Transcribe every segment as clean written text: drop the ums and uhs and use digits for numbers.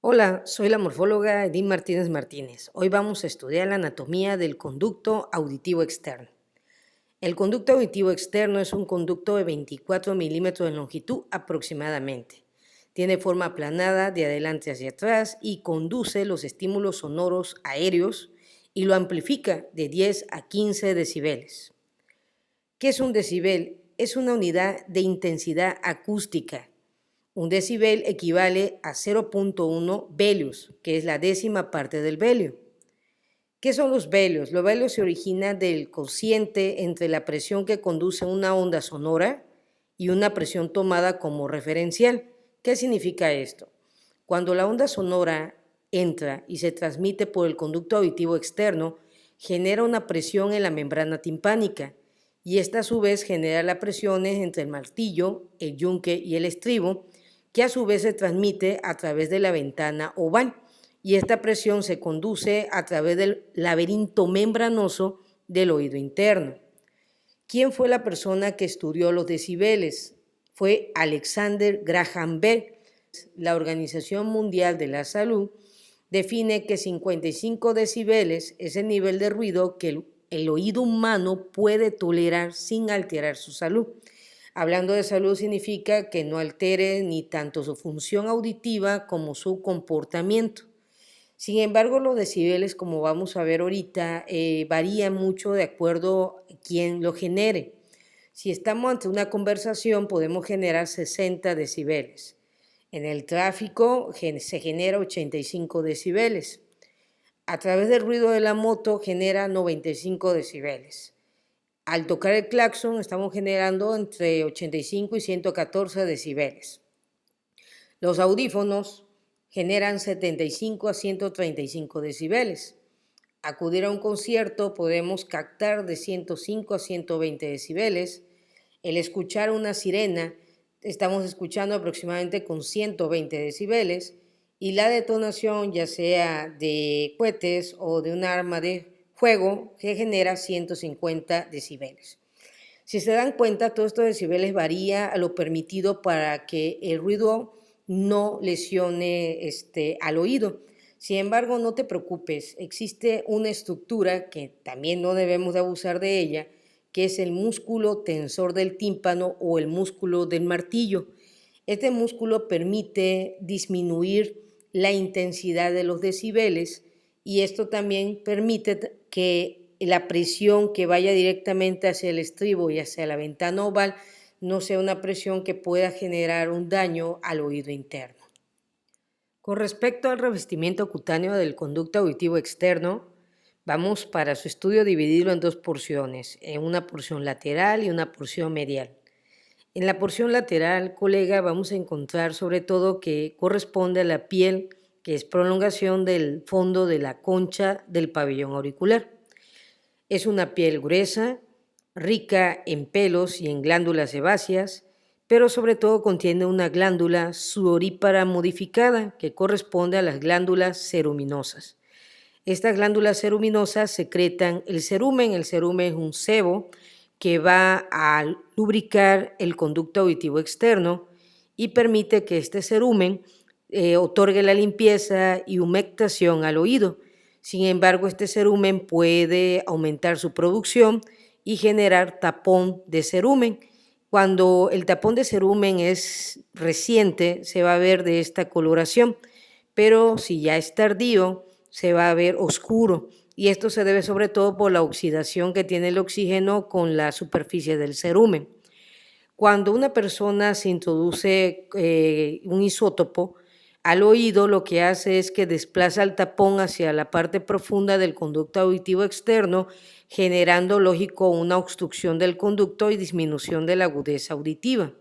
Hola, soy la morfóloga Edith Martínez Martínez. Hoy vamos a estudiar la anatomía del conducto auditivo externo. El conducto auditivo externo es un conducto de 24 milímetros de longitud aproximadamente. Tiene forma aplanada de adelante hacia atrás y conduce los estímulos sonoros aéreos y lo amplifica de 10 a 15 decibeles. ¿Qué es un decibel? Es una unidad de intensidad acústica. Un decibel equivale a 0.1 velios, que es la décima parte del velio. ¿Qué son los velios? Los velios se originan del cociente entre la presión que conduce una onda sonora y una presión tomada como referencial. ¿Qué significa esto? Cuando la onda sonora entra y se transmite por el conducto auditivo externo, genera una presión en la membrana timpánica y esta a su vez genera las presiones entre el martillo, el yunque y el estribo, que a su vez se transmite a través de la ventana oval y esta presión se conduce a través del laberinto membranoso del oído interno. ¿Quién fue la persona que estudió los decibeles? Fue Alexander Graham Bell. La Organización Mundial de la Salud define que 55 decibeles es el nivel de ruido que el oído humano puede tolerar sin alterar su salud. Hablando de salud significa que no altere ni tanto su función auditiva como su comportamiento. Sin embargo, los decibeles, como vamos a ver ahorita, varían mucho de acuerdo a quién lo genere. Si estamos ante una conversación, podemos generar 60 decibeles. En el tráfico se genera 85 decibeles. A través del ruido de la moto genera 95 decibeles. Al tocar el claxon estamos generando entre 85 y 114 decibeles. Los audífonos generan 75 a 135 decibeles. Acudir a un concierto podemos captar de 105 a 120 decibeles. El escuchar una sirena estamos escuchando aproximadamente con 120 decibeles y la detonación ya sea de cohetes o de un arma de fuego que genera 150 decibeles. Si se dan cuenta, todos estos decibeles varía a lo permitido para que el ruido no lesione al oído. Sin embargo, no te preocupes, existe una estructura que también no debemos de abusar de ella, que es el músculo tensor del tímpano o el músculo del martillo. Este músculo permite disminuir la intensidad de los decibeles y esto también permite que la presión que vaya directamente hacia el estribo y hacia la ventana oval no sea una presión que pueda generar un daño al oído interno. Con respecto al revestimiento cutáneo del conducto auditivo externo, vamos para su estudio dividirlo en dos porciones, en una porción lateral y una porción medial. En la porción lateral, colega, vamos a encontrar sobre todo que corresponde a la piel, que es prolongación del fondo de la concha del pabellón auricular. Es una piel gruesa, rica en pelos y en glándulas sebáceas, pero sobre todo contiene una glándula sudorípara modificada que corresponde a las glándulas ceruminosas. Estas glándulas ceruminosas secretan el cerumen. El cerumen es un sebo que va a lubricar el conducto auditivo externo y permite que este cerumen otorgue la limpieza y humectación al oído. Sin embargo, este cerumen puede aumentar su producción y generar tapón de cerumen. Cuando el tapón de cerumen es reciente, se va a ver de esta coloración, pero si ya es tardío, se va a ver oscuro. Y esto se debe sobre todo por la oxidación que tiene el oxígeno con la superficie del cerumen. Cuando una persona se introduce un isótopo al oído, lo que hace es que desplaza el tapón hacia la parte profunda del conducto auditivo externo, generando, lógico, una obstrucción del conducto y disminución de la agudeza auditiva.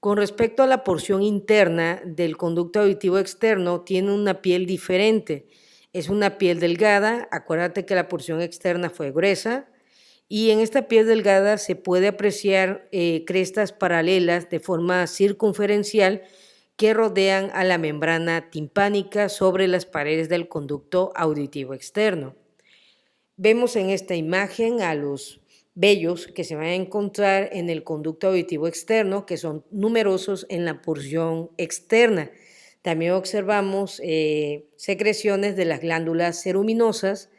Con respecto a la porción interna del conducto auditivo externo, tiene una piel diferente. Es una piel delgada, acuérdate que la porción externa fue gruesa, y en esta piel delgada se puede apreciar crestas paralelas de forma circunferencial que rodean a la membrana timpánica sobre las paredes del conducto auditivo externo. Vemos en esta imagen a los vellos que se van a encontrar en el conducto auditivo externo, que son numerosos en la porción externa. También observamos secreciones de las glándulas ceruminosas.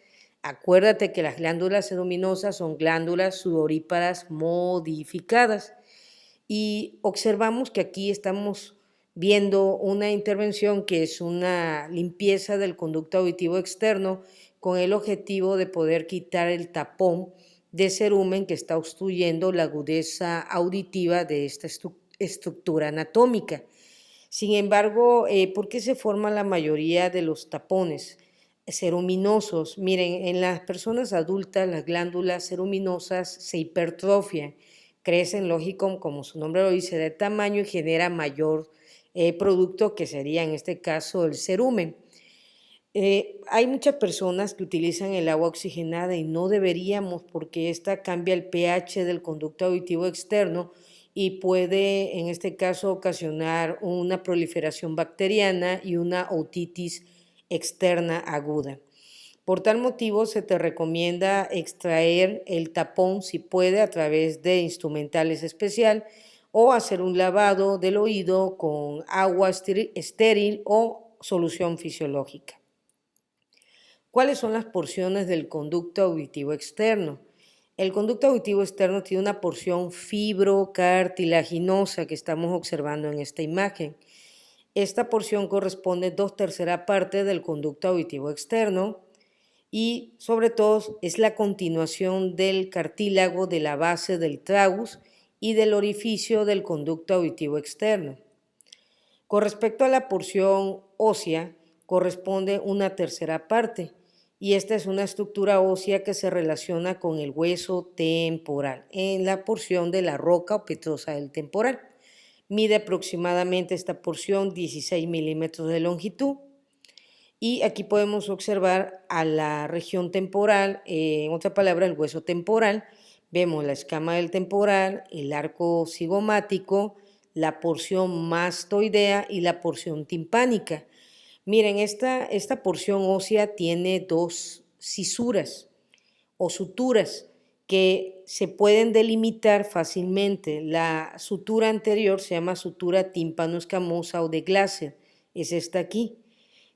Acuérdate que las glándulas ceruminosas son glándulas sudoríparas modificadas. Y observamos que aquí estamos viendo una intervención que es una limpieza del conducto auditivo externo con el objetivo de poder quitar el tapón de cerumen que está obstruyendo la agudeza auditiva de esta estructura anatómica. Sin embargo, ¿por qué se forman la mayoría de los tapones ceruminosos? Miren, en las personas adultas las glándulas ceruminosas se hipertrofian, crecen, lógico, como su nombre lo dice, de tamaño y genera mayor producto que sería en este caso el cerumen. Hay muchas personas que utilizan el agua oxigenada y no deberíamos porque esta cambia el pH del conducto auditivo externo y puede en este caso ocasionar una proliferación bacteriana y una otitis externa aguda. Por tal motivo se te recomienda extraer el tapón si puede a través de instrumentales especial o hacer un lavado del oído con agua estéril o solución fisiológica. ¿Cuáles son las porciones del conducto auditivo externo? El conducto auditivo externo tiene una porción fibrocartilaginosa que estamos observando en esta imagen. Esta porción corresponde a 2/3 partes del conducto auditivo externo y sobre todo es la continuación del cartílago de la base del tragus y del orificio del conducto auditivo externo. Con respecto a la porción ósea, corresponde una 1/3 parte y esta es una estructura ósea que se relaciona con el hueso temporal en la porción de la roca o petrosa del temporal. Mide aproximadamente esta porción 16 milímetros de longitud y aquí podemos observar a la región temporal, en otra palabra el hueso temporal. Vemos la escama del temporal, el arco cigomático, la porción mastoidea y la porción timpánica. Miren, esta porción ósea tiene 2 cisuras o suturas que se pueden delimitar fácilmente. La sutura anterior se llama sutura tímpano-escamosa o de Glaser, es esta aquí,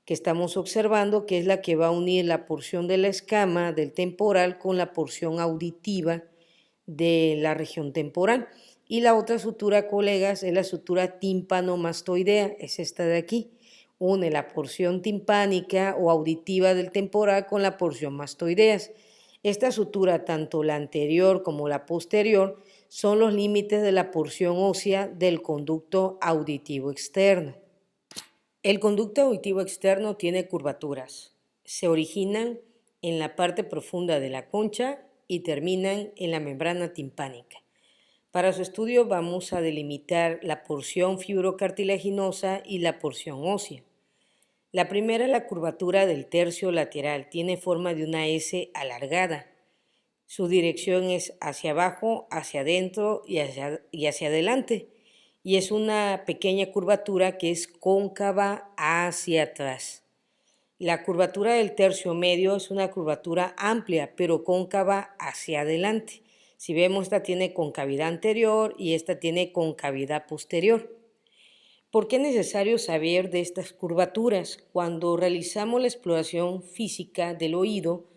que estamos observando, que es la que va a unir la porción de la escama del temporal con la porción auditiva de la región temporal. Y la otra sutura, colegas, es la sutura tímpano-mastoidea, es esta de aquí. Une la porción timpánica o auditiva del temporal con la porción mastoidea. Esta sutura, tanto la anterior como la posterior, son los límites de la porción ósea del conducto auditivo externo. El conducto auditivo externo tiene curvaturas. Se originan en la parte profunda de la concha y terminan en la membrana timpánica. Para su estudio vamos a delimitar la porción fibrocartilaginosa y la porción ósea. La primera es la curvatura del tercio lateral, tiene forma de una S alargada. Su dirección es hacia abajo, hacia adentro y hacia adelante. Y es una pequeña curvatura que es cóncava hacia atrás. La curvatura del tercio medio es una curvatura amplia, pero cóncava hacia adelante. Si vemos, esta tiene concavidad anterior y esta tiene concavidad posterior. ¿Por qué es necesario saber de estas curvaturas? Cuando realizamos la exploración física del oído,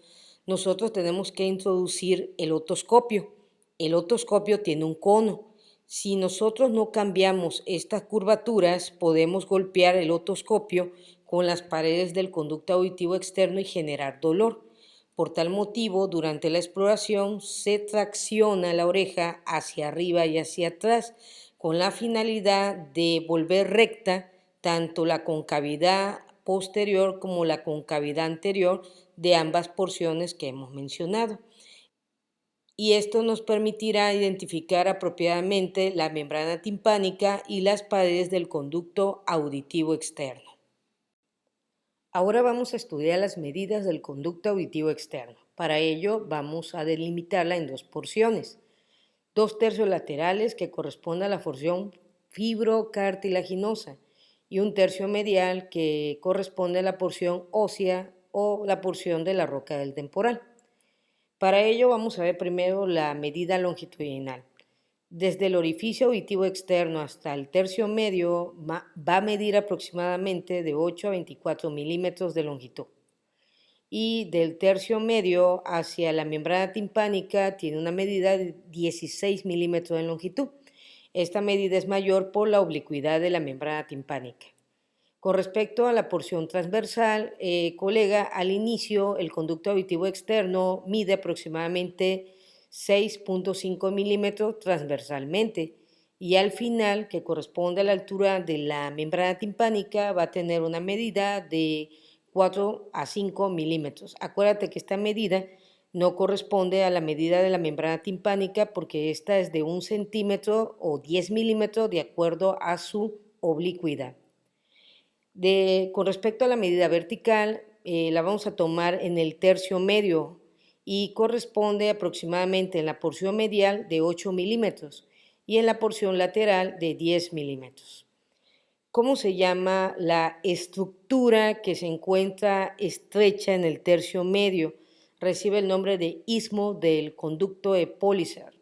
nosotros tenemos que introducir el otoscopio. El otoscopio tiene un cono. Si nosotros no cambiamos estas curvaturas, podemos golpear el otoscopio con las paredes del conducto auditivo externo y generar dolor. Por tal motivo, durante la exploración se tracciona la oreja hacia arriba y hacia atrás, con la finalidad de volver recta tanto la concavidad posterior como la concavidad anterior de ambas porciones que hemos mencionado. Y esto nos permitirá identificar apropiadamente la membrana timpánica y las paredes del conducto auditivo externo. Ahora vamos a estudiar las medidas del conducto auditivo externo. Para ello vamos a delimitarla en 2 porciones. 2/3 laterales que corresponde a la porción fibrocartilaginosa y 1/3 medial que corresponde a la porción ósea o la porción de la roca del temporal. Para ello vamos a ver primero la medida longitudinal. Desde el orificio auditivo externo hasta el tercio medio va a medir aproximadamente de 8 a 24 milímetros de longitud. Y del tercio medio hacia la membrana timpánica tiene una medida de 16 milímetros de longitud. Esta medida es mayor por la oblicuidad de la membrana timpánica. Con respecto a la porción transversal, colega, al inicio el conducto auditivo externo mide aproximadamente 6.5 milímetros transversalmente y al final, que corresponde a la altura de la membrana timpánica, va a tener una medida de 4 a 5 milímetros. Acuérdate que esta medida no corresponde a la medida de la membrana timpánica porque esta es de 1 centímetro o 10 milímetros de acuerdo a su oblicuidad. Con respecto a la medida vertical, la vamos a tomar en el tercio medio y corresponde aproximadamente en la porción medial de 8 milímetros y en la porción lateral de 10 milímetros. ¿Cómo se llama la estructura que se encuentra estrecha en el tercio medio? Recibe el nombre de istmo del conducto de Pólizar.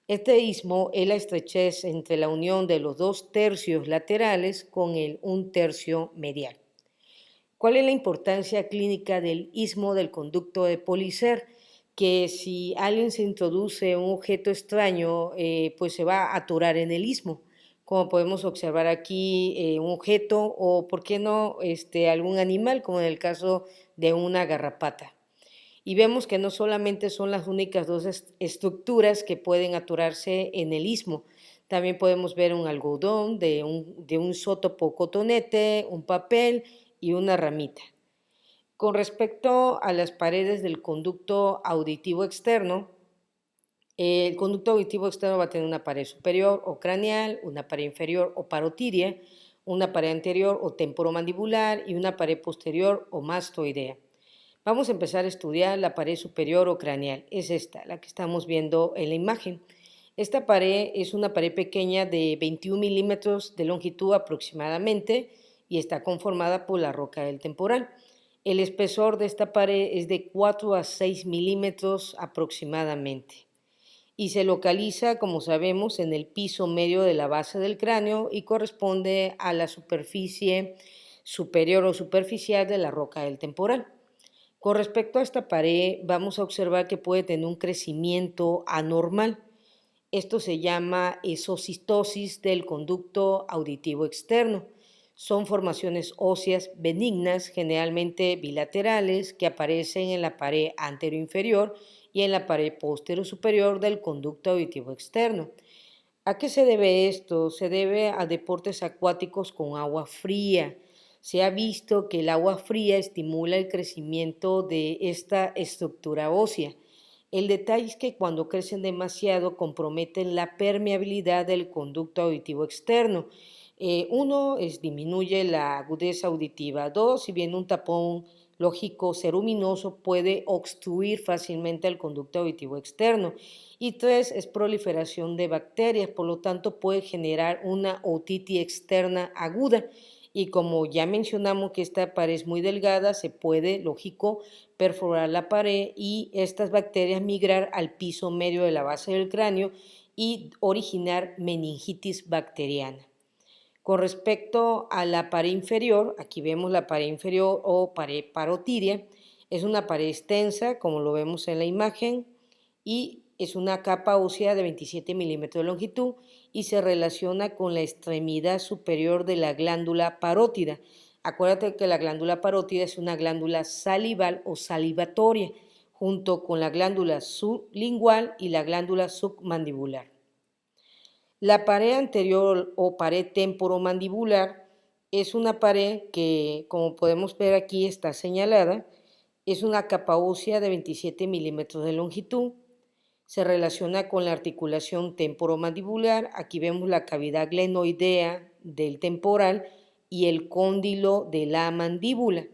Este istmo es la estrechez entre la unión de los 2 tercios laterales con el 1 tercio medial. ¿Cuál es la importancia clínica del istmo del conducto de Pólizar? Que si alguien se introduce un objeto extraño, pues se va a atorar en el istmo. Como podemos observar aquí, un objeto o, ¿por qué no, algún animal, como en el caso de una garrapata? Y vemos que no solamente son las únicas 2 estructuras que pueden atorarse en el istmo, también podemos ver un algodón de un isótopo cotonete, un papel y una ramita. Con respecto a las paredes del conducto auditivo externo, el conducto auditivo externo va a tener una pared superior o craneal, una pared inferior o parotidia, una pared anterior o temporomandibular y una pared posterior o mastoidea. Vamos a empezar a estudiar la pared superior o craneal. Es esta, la que estamos viendo en la imagen. Esta pared es una pared pequeña de 21 milímetros de longitud aproximadamente y está conformada por la roca del temporal. El espesor de esta pared es de 4 a 6 milímetros aproximadamente y se localiza, como sabemos, en el piso medio de la base del cráneo y corresponde a la superficie superior o superficial de la roca del temporal. Con respecto a esta pared, vamos a observar que puede tener un crecimiento anormal. Esto se llama esocistosis del conducto auditivo externo. Son formaciones óseas benignas, generalmente bilaterales, que aparecen en la pared anteroinferior y en la pared posterior-superior del conducto auditivo externo. ¿A qué se debe esto? Se debe a deportes acuáticos con agua fría. Se ha visto que el agua fría estimula el crecimiento de esta estructura ósea. El detalle es que cuando crecen demasiado comprometen la permeabilidad del conducto auditivo externo. Uno, disminuye la agudeza auditiva. Dos, si bien un tapón lógico ceruminoso puede obstruir fácilmente el conducto auditivo externo. Y tres, es proliferación de bacterias, por lo tanto puede generar una otitis externa aguda. Y como ya mencionamos que esta pared es muy delgada, se puede, lógico, perforar la pared y estas bacterias migrar al piso medio de la base del cráneo y originar meningitis bacteriana. Con respecto a la pared inferior, aquí vemos la pared inferior o pared parotidia, es una pared extensa, como lo vemos en la imagen, y es una capa ósea de 27 milímetros de longitud y se relaciona con la extremidad superior de la glándula parótida. Acuérdate que la glándula parótida es una glándula salival o salivatoria, junto con la glándula sublingual y la glándula submandibular. La pared anterior o pared temporomandibular es una pared que, como podemos ver aquí, está señalada. Es una capa ósea de 27 milímetros de longitud. Se relaciona con la articulación temporomandibular. Aquí vemos la cavidad glenoidea del temporal y el cóndilo de la mandíbula.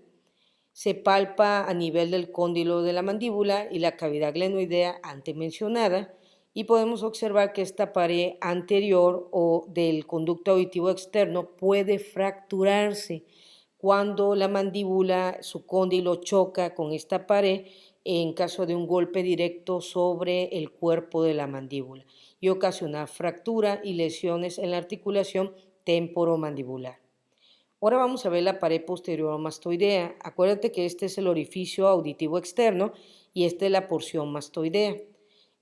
Se palpa a nivel del cóndilo de la mandíbula y la cavidad glenoidea antes mencionada y podemos observar que esta pared anterior o del conducto auditivo externo puede fracturarse cuando la mandíbula, su cóndilo choca con esta pared en caso de un golpe directo sobre el cuerpo de la mandíbula. y ocasionar fractura y lesiones en la articulación temporomandibular. Ahora vamos a ver la pared posterior mastoidea. Acuérdate que este es el orificio auditivo externo y esta es la porción mastoidea.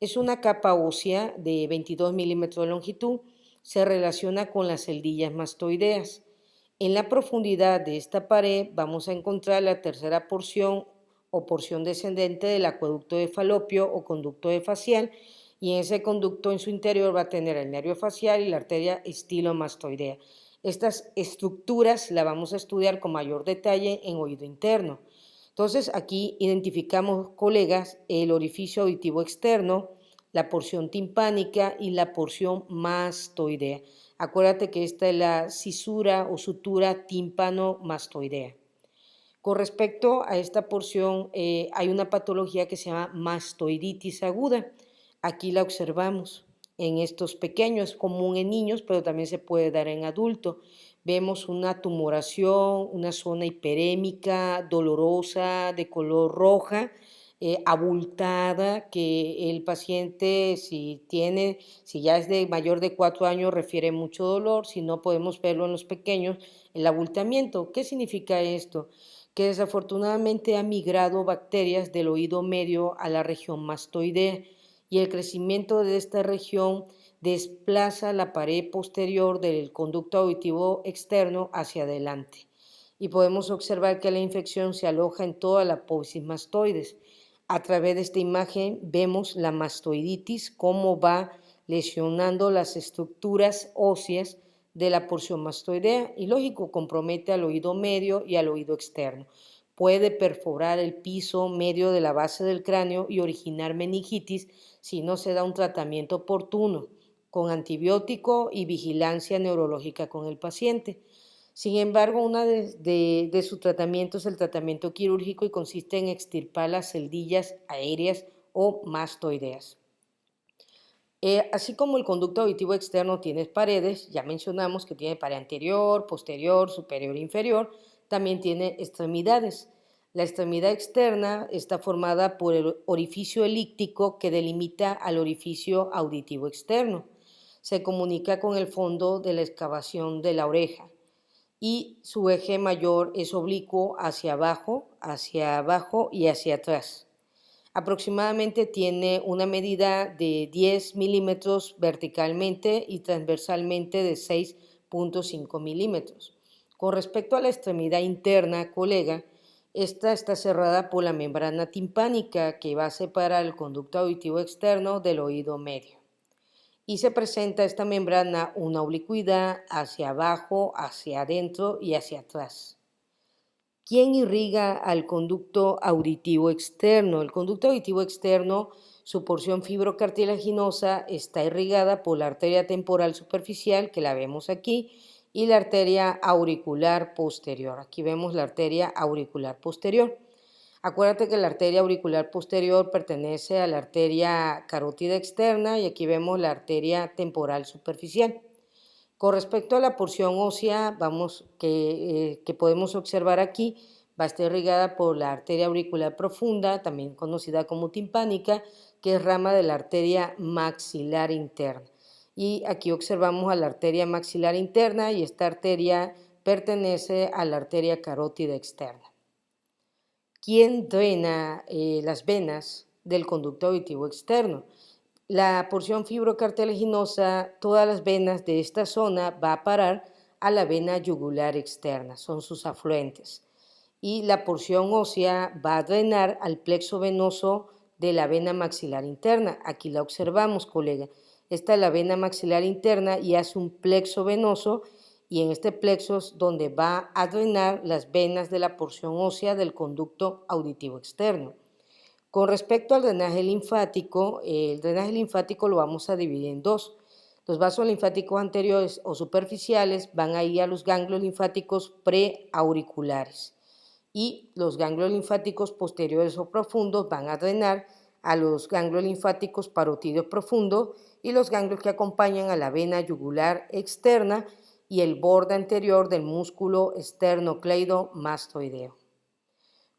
Es una capa ósea de 22 milímetros de longitud. Se relaciona con las celdillas mastoideas. En la profundidad de esta pared vamos a encontrar la tercera porción o porción descendente del acueducto de Falopio o conducto de facial, y en ese conducto en su interior va a tener el nervio facial y la arteria estilomastoidea. Estas estructuras las vamos a estudiar con mayor detalle en oído interno. Entonces aquí identificamos, colegas, el orificio auditivo externo, la porción timpánica y la porción mastoidea. Acuérdate que esta es la cisura o sutura tímpano-mastoidea. Con respecto a esta porción, hay una patología que se llama mastoiditis aguda. Aquí la observamos en estos pequeños, es común en niños, pero también se puede dar en adultos. Vemos una tumoración, una zona hiperémica, dolorosa, de color roja, abultada, que el paciente, si ya es de mayor de 4 años, refiere mucho dolor. Si no, podemos verlo en los pequeños, el abultamiento. ¿Qué significa esto? Que desafortunadamente ha migrado bacterias del oído medio a la región mastoidea, y el crecimiento de esta región desplaza la pared posterior del conducto auditivo externo hacia adelante. Y podemos observar que la infección se aloja en toda la apófisis mastoides. A través de esta imagen vemos la mastoiditis, cómo va lesionando las estructuras óseas de la porción mastoidea y, lógico, compromete al oído medio y al oído externo. Puede perforar el piso medio de la base del cráneo y originar meningitis si no se da un tratamiento oportuno, con antibiótico y vigilancia neurológica con el paciente. Sin embargo, uno de sus tratamientos es el tratamiento quirúrgico y consiste en extirpar las celdillas aéreas o mastoideas. Así como el conducto auditivo externo tiene paredes, ya mencionamos que tiene pared anterior, posterior, superior e inferior, también tiene extremidades. La extremidad externa está formada por el orificio elíptico que delimita al orificio auditivo externo. Se comunica con el fondo de la excavación de la oreja y su eje mayor es oblicuo hacia abajo y hacia atrás. Aproximadamente tiene una medida de 10 milímetros verticalmente y transversalmente de 6.5 milímetros. Con respecto a la extremidad interna, colega, esta está cerrada por la membrana timpánica que va a separar el conducto auditivo externo del oído medio. Y se presenta esta membrana una oblicuidad hacia abajo, hacia adentro y hacia atrás. ¿Quién irriga al conducto auditivo externo? El conducto auditivo externo, su porción fibrocartilaginosa está irrigada por la arteria temporal superficial, que la vemos aquí, y la arteria auricular posterior. Aquí vemos la arteria auricular posterior. Acuérdate que la arteria auricular posterior pertenece a la arteria carótida externa y aquí vemos la arteria temporal superficial. Con respecto a la porción ósea, que podemos observar aquí, va a estar irrigada por la arteria auricular profunda, también conocida como timpánica, que es rama de la arteria maxilar interna. Y aquí observamos a la arteria maxilar interna y esta arteria pertenece a la arteria carótida externa. ¿Quién drena las venas del conducto auditivo externo? La porción fibrocartilaginosa, todas las venas de esta zona va a parar a la vena yugular externa, son sus afluentes. Y la porción ósea va a drenar al plexo venoso de la vena maxilar interna. Aquí la observamos, colega. Esta es la vena maxilar interna y hace un plexo venoso, y en este plexo es donde va a drenar las venas de la porción ósea del conducto auditivo externo. Con respecto al drenaje linfático, el drenaje linfático lo vamos a dividir en dos. Los vasos linfáticos anteriores o superficiales van a ir a los ganglios linfáticos preauriculares y los ganglios linfáticos posteriores o profundos van a drenar a los ganglios linfáticos parotídeos profundos y los ganglios que acompañan a la vena yugular externa y el borde anterior del músculo esternocleidomastoideo.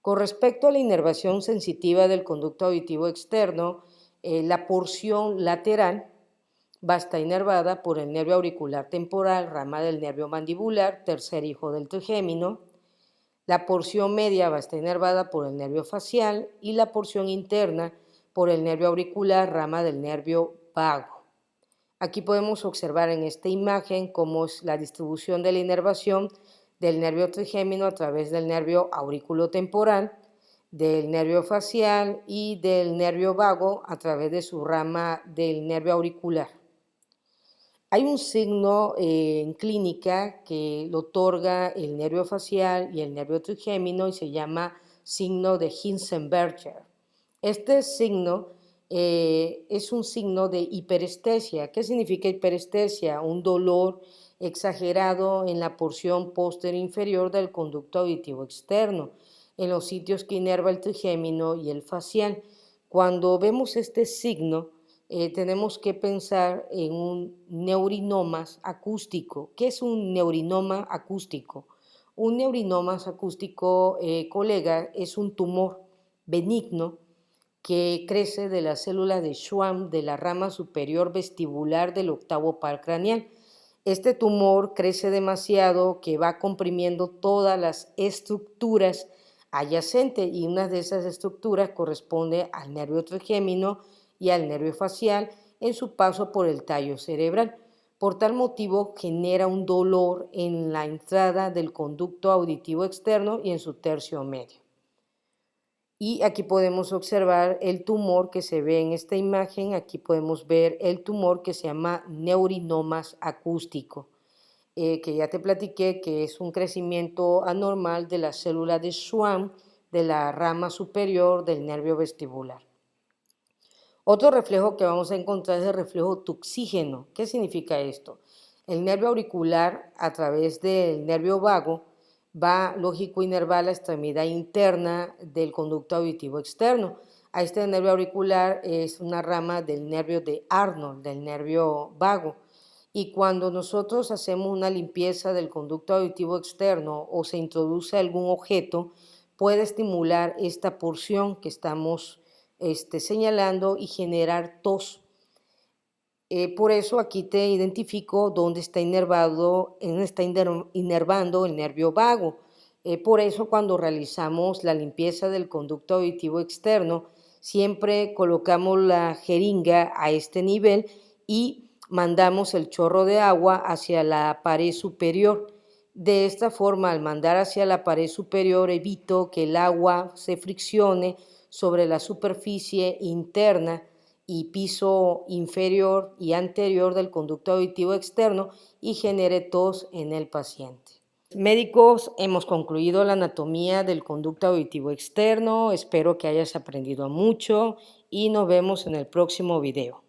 Con respecto a la inervación sensitiva del conducto auditivo externo, la porción lateral va a estar inervada por el nervio auricular temporal, rama del nervio mandibular, tercer hijo del trigémino. La porción media va a estar inervada por el nervio facial y la porción interna por el nervio auricular, rama del nervio vago. Aquí podemos observar en esta imagen cómo es la distribución de la inervación del nervio trigémino a través del nervio auriculotemporal, del nervio facial y del nervio vago a través de su rama del nervio auricular. Hay un signo en clínica que lo otorga el nervio facial y el nervio trigémino y se llama signo de Hinsenberger. Este signo es un signo de hiperestesia. ¿Qué significa hiperestesia? Un dolor exagerado en la porción posterior inferior del conducto auditivo externo, en los sitios que inerva el trigémino y el facial. Cuando vemos este signo, tenemos que pensar en un neurinomas acústico. ¿Qué es un neurinoma acústico? Un neurinoma acústico, colega, es un tumor benigno que crece de las células de Schwann de la rama superior vestibular del octavo par craneal. Este tumor crece demasiado que va comprimiendo todas las estructuras adyacentes y una de esas estructuras corresponde al nervio trigémino y al nervio facial en su paso por el tallo cerebral. Por tal motivo genera un dolor en la entrada del conducto auditivo externo y en su tercio medio. Y aquí podemos observar el tumor que se ve en esta imagen. Aquí podemos ver el tumor que se llama neurinomas acústico, que ya te platiqué que es un crecimiento anormal de las células de Schwann de la rama superior del nervio vestibular. Otro reflejo que vamos a encontrar es el reflejo tuxígeno. ¿Qué significa esto? El nervio auricular a través del nervio vago va lógico inervar la extremidad interna del conducto auditivo externo. A este nervio auricular es una rama del nervio de Arnold, del nervio vago. Y cuando nosotros hacemos una limpieza del conducto auditivo externo o se introduce algún objeto, puede estimular esta porción que estamos señalando y generar tos. Por eso aquí te identifico dónde está inervando el nervio vago. Por eso cuando realizamos la limpieza del conducto auditivo externo, siempre colocamos la jeringa a este nivel y mandamos el chorro de agua hacia la pared superior. De esta forma, al mandar hacia la pared superior, evito que el agua se friccione sobre la superficie interna y piso inferior y anterior del conducto auditivo externo y genere tos en el paciente. Médicos, hemos concluido la anatomía del conducto auditivo externo. Espero que hayas aprendido mucho y nos vemos en el próximo video.